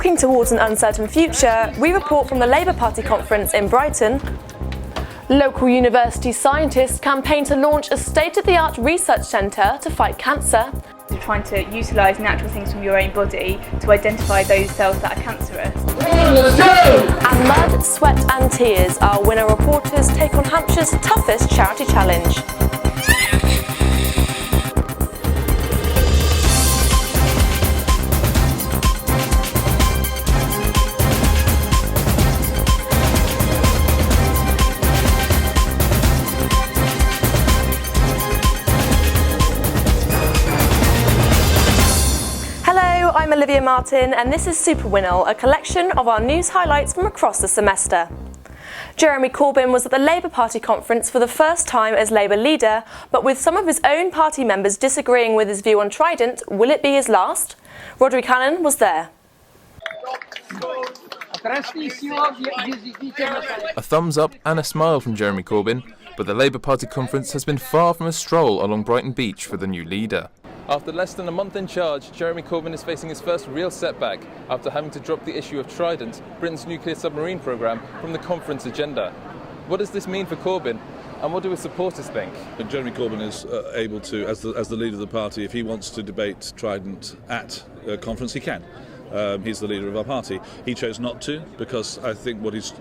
Walking towards an uncertain future, we report from the Labour Party conference in Brighton. Local university scientists campaign to launch a state-of-the-art research centre to fight cancer. You're trying to utilise natural things from your own body to identify those cells that are cancerous. And mud, sweat and tears, our winner reporters take on Hampshire's toughest charity challenge. I'm Olivia Martin and this is SUPERWINOL, a collection of our news highlights from across the semester. Jeremy Corbyn was at the Labour Party conference for the first time as Labour leader, but with some of his own party members disagreeing with his view on Trident, will it be his last? Roderick Cannon was there. A thumbs up and a smile from Jeremy Corbyn, but the Labour Party conference has been far from a stroll along Brighton Beach for the new leader. After less than a month in charge, Jeremy Corbyn is facing his first real setback after having to drop the issue of Trident, Britain's nuclear submarine programme, from the conference agenda. What does this mean for Corbyn, and what do his supporters think? Jeremy Corbyn is able to, as the leader of the party, if he wants to debate Trident at a conference, he can. He's the leader of our party. He chose not to because I think what he's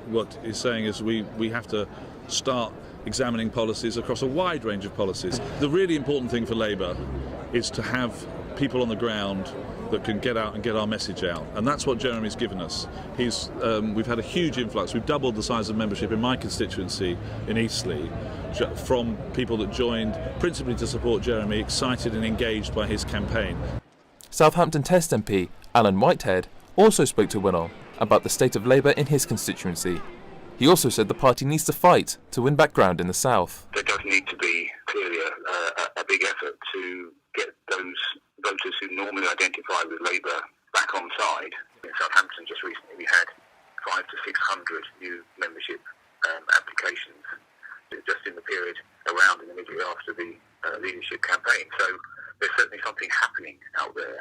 saying is we have to start examining policies across a wide range of policies. The really important thing for Labour is to have people on the ground that can get out and get our message out, and that's what Jeremy's given us. We've had a huge influx. We've doubled the size of membership in my constituency in Eastleigh from people that joined principally to support Jeremy, excited and engaged by his campaign. Southampton Test MP Alan Whitehead also spoke to WINOL about the state of Labour in his constituency. He also said the party needs to fight to win back ground in the south. There does need to be clearly a big effort to get those voters who normally identify with Labour back on side. In Southampton just recently we had 500 to 600 new membership applications just in the period around and immediately after the leadership campaign. So there's certainly something happening out there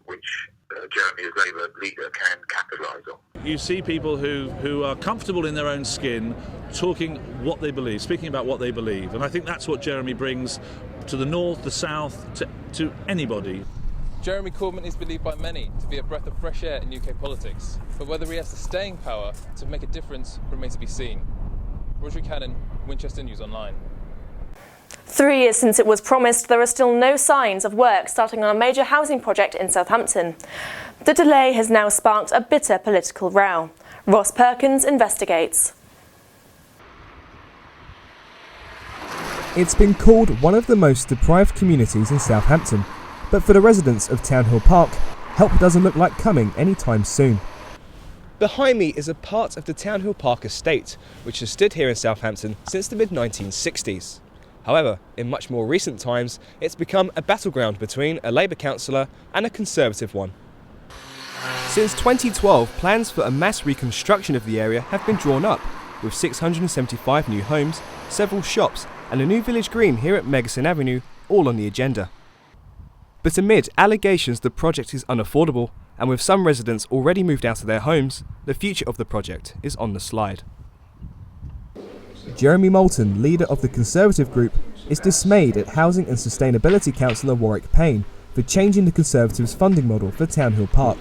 which Jeremy as Labour leader can capitalise on. You see people who are comfortable in their own skin talking what they believe, speaking about what they believe, and I think that's what Jeremy brings to the north, the south, to anybody. Jeremy Corbyn is believed by many to be a breath of fresh air in UK politics, but whether he has the staying power to make a difference remains to be seen. Roderick Cannon, Winchester News Online. 3 years since it was promised, there are still no signs of work starting on a major housing project in Southampton. The delay has now sparked a bitter political row. Ross Perkins investigates. It's been called one of the most deprived communities in Southampton, but for the residents of Town Hill Park, help doesn't look like coming anytime soon. Behind me is a part of the Town Hill Park estate, which has stood here in Southampton since the mid-1960s. However, in much more recent times, it's become a battleground between a Labour councillor and a Conservative one. Since 2012, plans for a mass reconstruction of the area have been drawn up, with 675 new homes, several shops and a new village green here at Megson Avenue all on the agenda. But amid allegations the project is unaffordable, and with some residents already moved out of their homes, the future of the project is on the slide. Jeremy Moulton, leader of the Conservative group, is dismayed at Housing and Sustainability Councillor Warwick Payne for changing the Conservatives' funding model for Town Hill Park.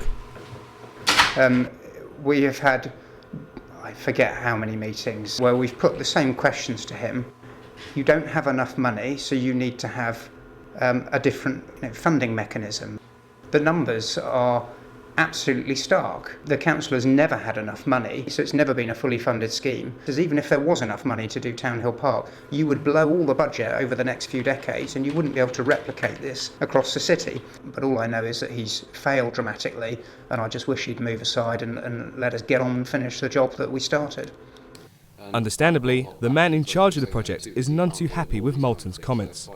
We have had, I forget how many meetings, where we've put the same questions to him. You don't have enough money, so you need to have a different funding mechanism. The numbers are absolutely stark. The councillor's never had enough money, so it's never been a fully funded scheme. Because even if there was enough money to do Town Hill Park, you would blow all the budget over the next few decades and you wouldn't be able to replicate this across the city. But all I know is that he's failed dramatically, and I just wish he'd move aside and let us get on and finish the job that we started. Understandably, the man in charge of the project is none too happy with Moulton's comments.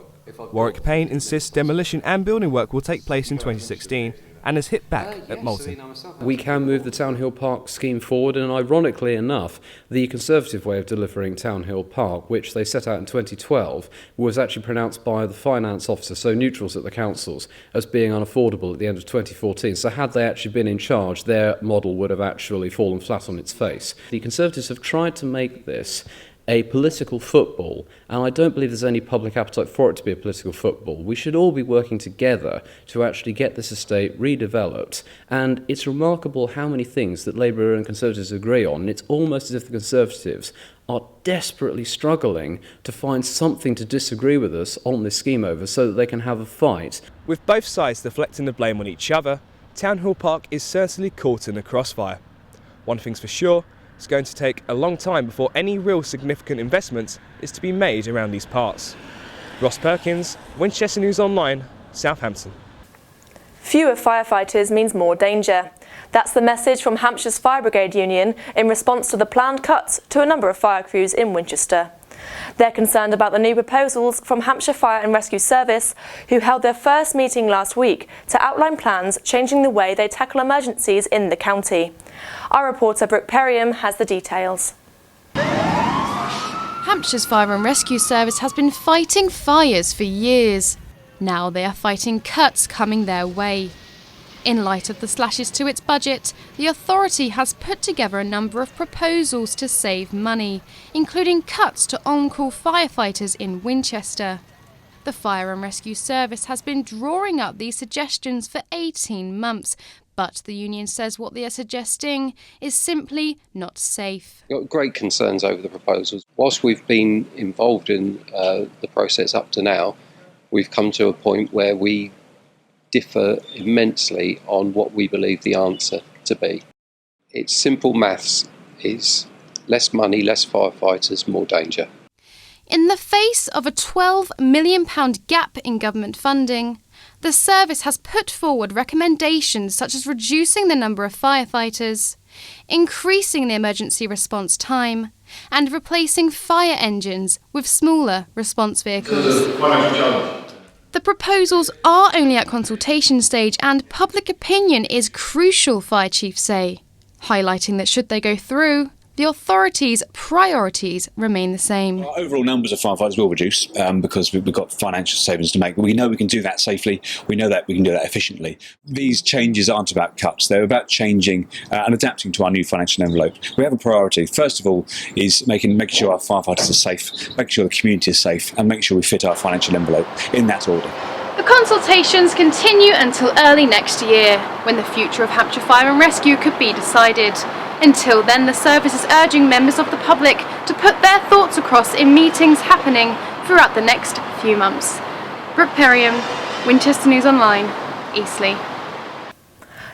Warwick Payne insists demolition and building work will take place in 2016 and has hit back at Moulton. We can move the Town Hill Park scheme forward, and ironically enough, the Conservative way of delivering Town Hill Park, which they set out in 2012, was actually pronounced by the finance officer, so neutrals at the councils, as being unaffordable at the end of 2014. So had they actually been in charge, their model would have actually fallen flat on its face. The Conservatives have tried to make this a political football, and I don't believe there's any public appetite for it to be a political football. We should all be working together to actually get this estate redeveloped, and it's remarkable how many things that Labour and Conservatives agree on, and it's almost as if the Conservatives are desperately struggling to find something to disagree with us on this scheme over so that they can have a fight. With both sides deflecting the blame on each other, Town Hill Park is certainly caught in the crossfire. One thing's for sure, it's going to take a long time before any real significant investment is to be made around these parts. Ross Perkins, Winchester News Online, Southampton. Fewer firefighters means more danger. That's the message from Hampshire's Fire Brigade Union in response to the planned cuts to a number of fire crews in Winchester. They're concerned about the new proposals from Hampshire Fire and Rescue Service, who held their first meeting last week to outline plans changing the way they tackle emergencies in the county. Our reporter Brooke Perriam has the details. Hampshire's Fire and Rescue Service has been fighting fires for years. Now they are fighting cuts coming their way. In light of the slashes to its budget, the authority has put together a number of proposals to save money, including cuts to on-call firefighters in Winchester. The Fire and Rescue Service has been drawing up these suggestions for 18 months, but the union says what they are suggesting is simply not safe. We've got great concerns over the proposals. Whilst we've been involved in the process up to now, we've come to a point where we differ immensely on what we believe the answer to be. It's simple maths, is less money, less firefighters, more danger. In the face of a £12 million gap in government funding, the service has put forward recommendations such as reducing the number of firefighters, increasing the emergency response time, and replacing fire engines with smaller response vehicles. The proposals are only at consultation stage, and public opinion is crucial, fire chiefs say, highlighting that should they go through, the authorities' priorities remain the same. Our overall numbers of firefighters will reduce because we've got financial savings to make. We know we can do that safely. We know that we can do that efficiently. These changes aren't about cuts. They're about changing and adapting to our new financial envelope. We have a priority. First of all is making sure our firefighters are safe, making sure the community is safe, and making sure we fit our financial envelope in that order. The consultations continue until early next year, when the future of Hampshire Fire and Rescue could be decided. Until then, the service is urging members of the public to put their thoughts across in meetings happening throughout the next few months. Brooke Perriam, Winchester News Online, Eastleigh.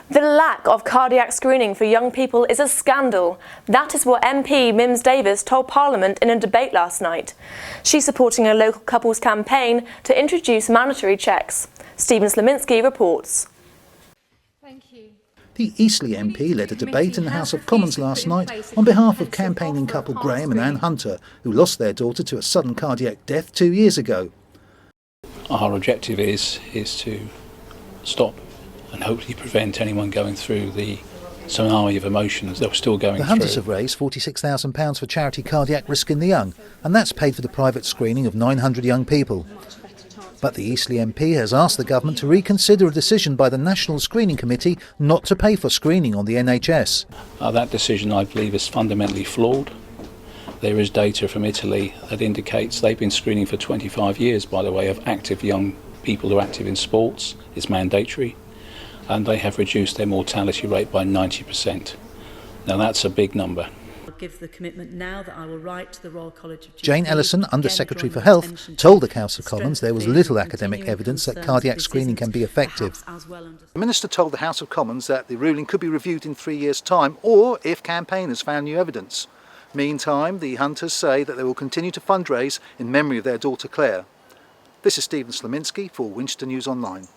The lack of cardiac screening for young people is a scandal. That is what MP Mims Davis told Parliament in a debate last night. She's supporting a local couples campaign to introduce mandatory checks. Stephen Slominski reports. Thank you. The Eastleigh MP led a debate in the House of Commons last night on behalf of campaigning couple Graham and Anne Hunter, who lost their daughter to a sudden cardiac death 2 years ago. Our objective is to stop and hopefully prevent anyone going through the tsunami of emotions they were still going through. The Hunters have raised £46,000 for charity Cardiac Risk in the Young, and that's paid for the private screening of 900 young people. But the Eastleigh MP has asked the government to reconsider a decision by the National Screening Committee not to pay for screening on the NHS. That decision, I believe, is fundamentally flawed. There is data from Italy that indicates they've been screening for 25 years, by the way, of active young people who are active in sports. It's mandatory, and they have reduced their mortality rate by 90%. Now that's a big number. Give the commitment now that I will write to the Royal College of GP. Jane Ellison, Under-Secretary for Health, told the House of Commons there was little academic evidence that cardiac screening can be effective. The Minister told the House of Commons that the ruling could be reviewed in 3 years' time, or if campaigners found new evidence. Meantime, the Hunters say that they will continue to fundraise in memory of their daughter Claire. This is Stephen Slominski for Winchester News Online.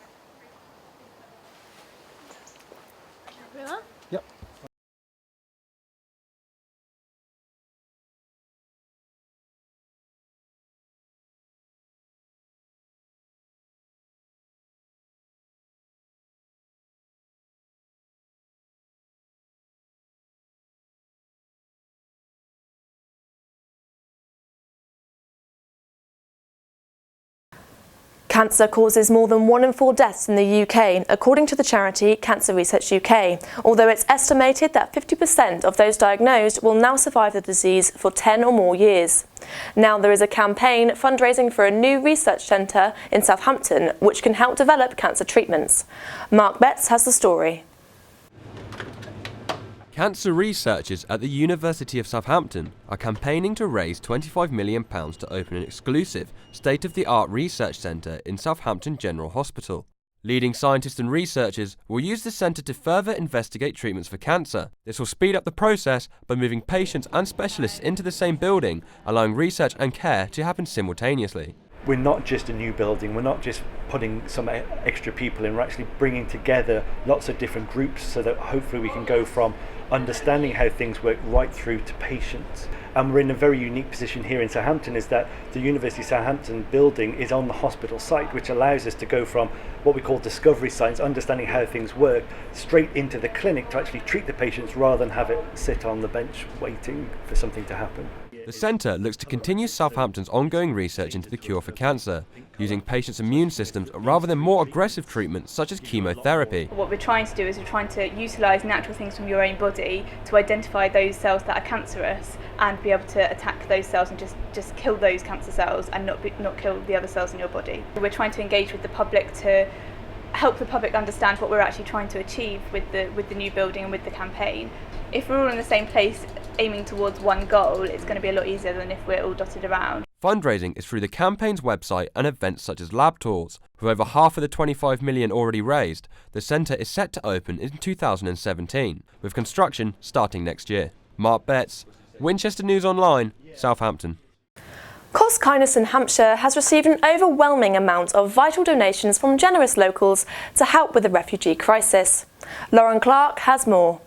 Cancer causes more than 1 in 4 deaths in the UK, according to the charity Cancer Research UK, although it's estimated that 50% of those diagnosed will now survive the disease for 10 or more years. Now there is a campaign fundraising for a new research centre in Southampton which can help develop cancer treatments. Mark Betts has the story. Cancer researchers at the University of Southampton are campaigning to raise £25 million to open an exclusive, state-of-the-art research centre in Southampton General Hospital. Leading scientists and researchers will use the centre to further investigate treatments for cancer. This will speed up the process by moving patients and specialists into the same building, allowing research and care to happen simultaneously. We're not just a new building, we're not just putting some extra people in, we're actually bringing together lots of different groups so that hopefully we can go from understanding how things work right through to patients. And we're in a very unique position here in Southampton, is that the University of Southampton building is on the hospital site, which allows us to go from what we call discovery science, understanding how things work, straight into the clinic to actually treat the patients rather than have it sit on the bench waiting for something to happen. The centre looks to continue Southampton's ongoing research into the cure for cancer, using patients' immune systems rather than more aggressive treatments such as chemotherapy. What we're trying to do is we're trying to utilise natural things from your own body to identify those cells that are cancerous and be able to attack those cells and just kill those cancer cells and not kill the other cells in your body. We're trying to engage with the public to help the public understand what we're actually trying to achieve with the new building and with the campaign. If we're all in the same place aiming towards one goal, it's going to be a lot easier than if we're all dotted around. Fundraising is through the campaign's website and events such as lab tours. With over half of the £25 million already raised, the centre is set to open in 2017, with construction starting next year. Mark Betts, Winchester News Online, Southampton. Cos Kindness in Hampshire has received an overwhelming amount of vital donations from generous locals to help with the refugee crisis. Lauren Clark has more.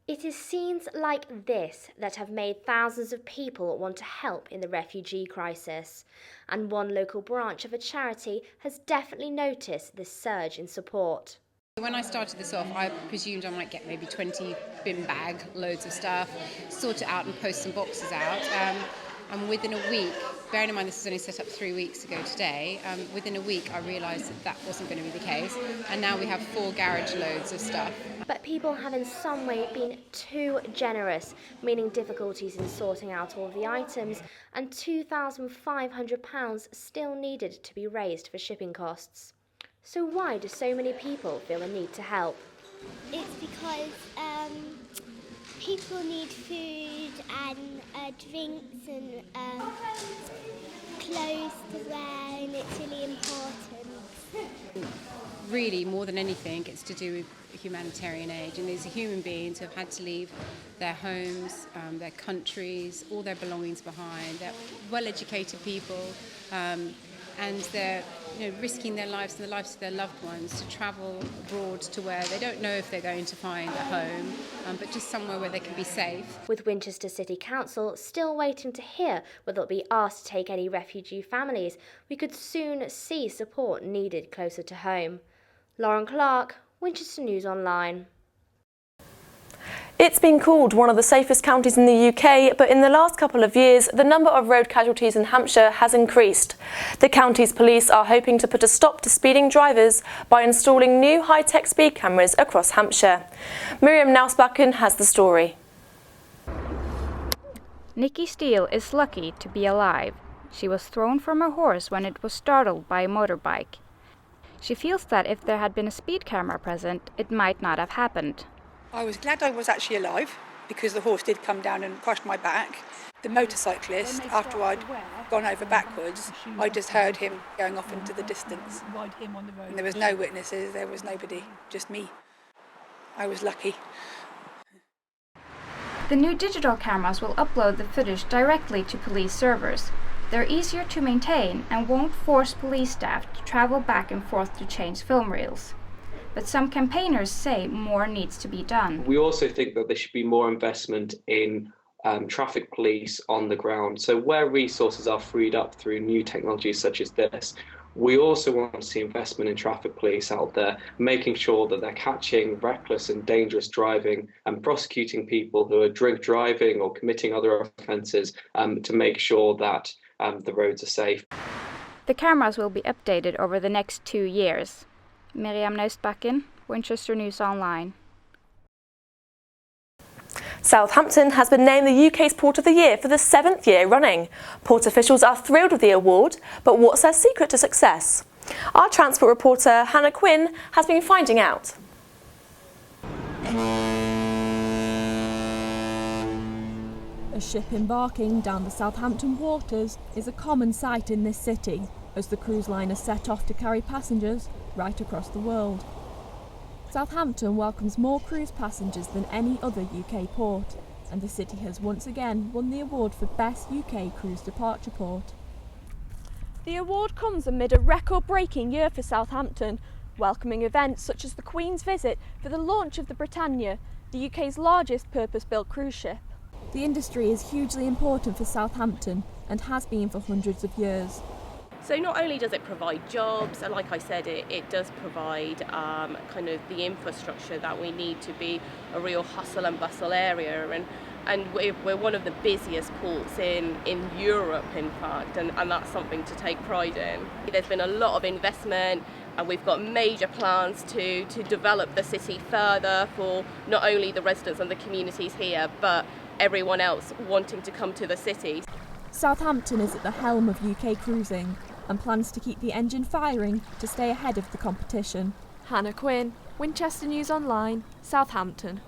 It is scenes like this that have made thousands of people want to help in the refugee crisis, and one local branch of a charity has definitely noticed this surge in support. When I started this off, I presumed I might get maybe 20 bin bag loads of stuff, sort it out and post some boxes out. And within a week, bearing in mind this was only set up 3 weeks ago today, within a week I realised that wasn't going to be the case, and now we have 4 garage loads of stuff. But people have in some way been too generous, meaning difficulties in sorting out all of the items, and £2,500 still needed to be raised for shipping costs. So why do so many people feel a need to help? It's because people need food and drinks and clothes to wear, and it's really important. Really, more than anything, it's to do with humanitarian aid, and these are human beings who have had to leave their homes, their countries, all their belongings behind. They're well-educated people, and they're risking their lives and the lives of their loved ones to travel abroad to where they don't know if they're going to find a home, but just somewhere where they can be safe. With Winchester City Council still waiting to hear whether they'll be asked to take any refugee families, we could soon see support needed closer to home. Lauren Clark, Winchester News Online. It's been called one of the safest counties in the UK, but in the last couple of years, the number of road casualties in Hampshire has increased. The county's police are hoping to put a stop to speeding drivers by installing new high-tech speed cameras across Hampshire. Miriam Nausbakken has the story. Nikki Steele is lucky to be alive. She was thrown from her horse when it was startled by a motorbike. She feels that if there had been a speed camera present, it might not have happened. I was glad I was actually alive because the horse did come down and crushed my back. The motorcyclist, after I'd gone over backwards, I just heard him going off into the distance. And there was no witnesses, there was nobody, just me. I was lucky. The new digital cameras will upload the footage directly to police servers. They're easier to maintain and won't force police staff to travel back and forth to change film reels. But some campaigners say more needs to be done. We also think that there should be more investment in traffic police on the ground. So where resources are freed up through new technologies such as this, we also want to see investment in traffic police out there, making sure that they're catching reckless and dangerous driving and prosecuting people who are drink driving or committing other offences to make sure that the roads are safe. The cameras will be updated over the next 2 years. Miriam Neustbakken, Winchester News Online. Southampton has been named the UK's Port of the Year for the 7th year running. Port officials are thrilled with the award, but what's their secret to success? Our transport reporter Hannah Quinn has been finding out. A ship embarking down the Southampton waters is a common sight in this city, as the cruise liners set off to carry passengers right across the world. Southampton welcomes more cruise passengers than any other UK port, and the city has once again won the award for Best UK Cruise Departure Port. The award comes amid a record-breaking year for Southampton, welcoming events such as the Queen's visit for the launch of the Britannia, the UK's largest purpose-built cruise ship. The industry is hugely important for Southampton and has been for hundreds of years. So not only does it provide jobs, and like I said, it does provide kind of the infrastructure that we need to be a real hustle and bustle area, and we're one of the busiest ports in Europe, in fact, and that's something to take pride in. There's been a lot of investment, and we've got major plans to develop the city further for not only the residents and the communities here, but everyone else wanting to come to the city. Southampton is at the helm of UK cruising and plans to keep the engine firing to stay ahead of the competition. Hannah Quinn, Winchester News Online, Southampton.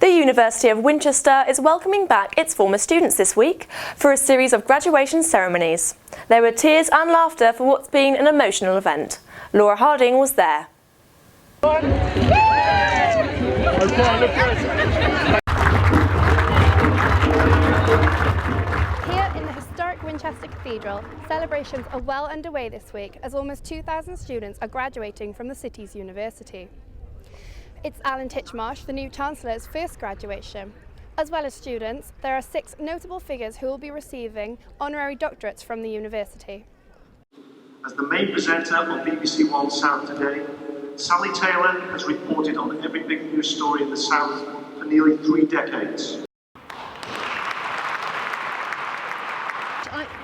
The University of Winchester is welcoming back its former students this week for a series of graduation ceremonies. There were tears and laughter for what's been an emotional event. Laura Harding was there. Winchester Cathedral, celebrations are well underway this week as almost 2,000 students are graduating from the city's university. It's Alan Titchmarsh, the new Chancellor's first graduation. As well as students, there are 6 notable figures who will be receiving honorary doctorates from the university. As the main presenter on BBC One South today, Sally Taylor has reported on every big news story in the South for nearly 3 decades.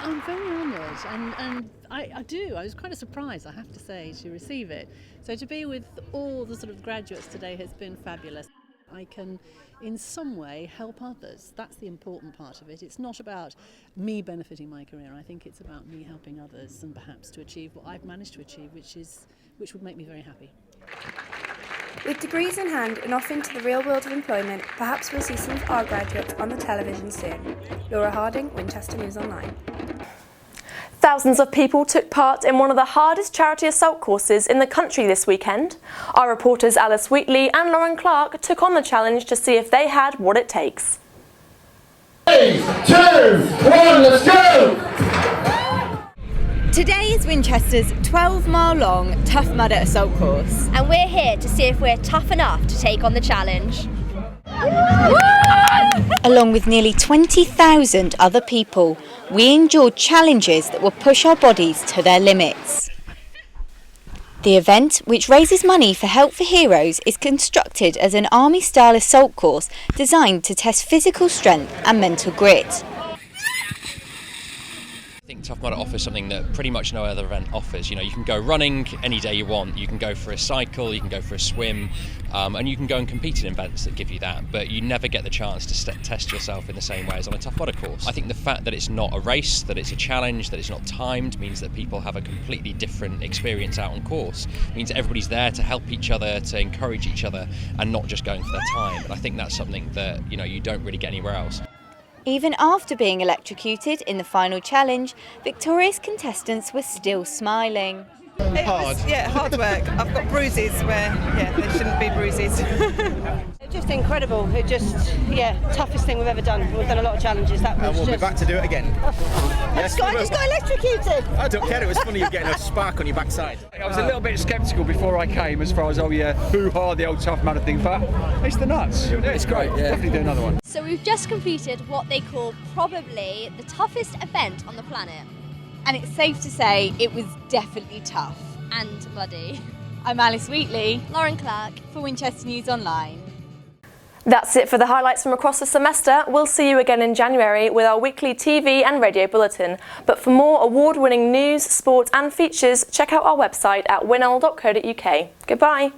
I'm very honoured, and I was quite surprised, I have to say, to receive it. So to be with all the sort of graduates today has been fabulous. I can, in some way, help others. That's the important part of it. It's not about me benefiting my career. I think it's about me helping others and perhaps to achieve what I've managed to achieve, which would make me very happy. With degrees in hand and off into the real world of employment, perhaps we'll see some of our graduates on the television soon. Laura Harding, Winchester News Online. Thousands of people took part in one of the hardest charity assault courses in the country this weekend. Our reporters Alice Wheatley and Lauren Clark took on the challenge to see if they had what it takes. 3, 2, 1, let's go! Today is Winchester's 12-mile-long Tough Mudder assault course. And we're here to see if we're tough enough to take on the challenge. Along with nearly 20,000 other people, we endured challenges that will push our bodies to their limits. The event, which raises money for Help for Heroes, is constructed as an army-style assault course designed to test physical strength and mental grit. I think Tough Mudder offers something that pretty much no other event offers. You know, you can go running any day you want, you can go for a cycle, you can go for a swim, and you can go and compete in events that give you that, but you never get the chance to test yourself in the same way as on a Tough Mudder course. I think the fact that it's not a race, that it's a challenge, that it's not timed, means that people have a completely different experience out on course. It means that everybody's there to help each other, to encourage each other, and not just going for their time. And I think that's something that, you know, you don't really get anywhere else. Even after being electrocuted in the final challenge, victorious contestants were still smiling. Hard. Hard work. I've got bruises where, there shouldn't be bruises. Just incredible. It just, toughest thing we've ever done. We've done a lot of challenges. That was and we'll be back to do it again. I just got electrocuted. I don't care. It was funny. You're getting a spark on your backside. I was a little bit sceptical before I came, as far as hoo-ha, the old Tough Mudder thing, but it's the nuts. It's great. Definitely do another one. So we've just completed what they call probably the toughest event on the planet. And it's safe to say it was definitely tough. And muddy. I'm Alice Wheatley. Lauren Clark. For Winchester News Online. That's it for the highlights from across the semester. We'll see you again in January with our weekly TV and radio bulletin. But for more award-winning news, sport and features, check out our website at winol.co.uk. Goodbye.